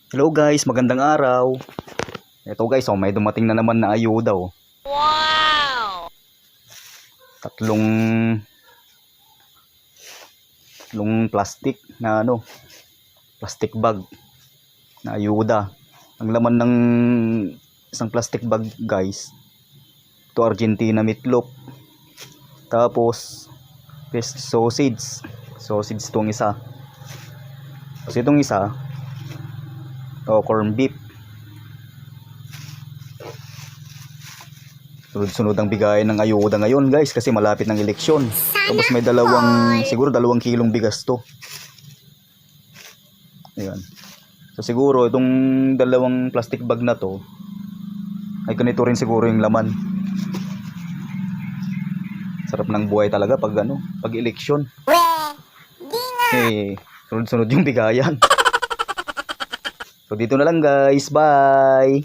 Hello guys, magandang araw. Ito guys, may dumating na naman na ayuda oh. Wow! Tatlong plastic na plastic bag na ayuda. Ang laman ng isang plastic bag guys, ito Argentina meatloaf. Tapos sausage itong isa. Tapos itong isa, corn beef. Sunod-sunod ang bigayan ng ayuda ngayon guys kasi malapit ng eleksyon. Tapos may siguro 2 kilong bigas to. Ayan. So siguro itong 2 plastic bag na to ay ganito rin siguro yung laman. Sarap ng buhay talaga pag pag eleksyon. Sunod-sunod yung bigayan. So dito na lang guys, bye!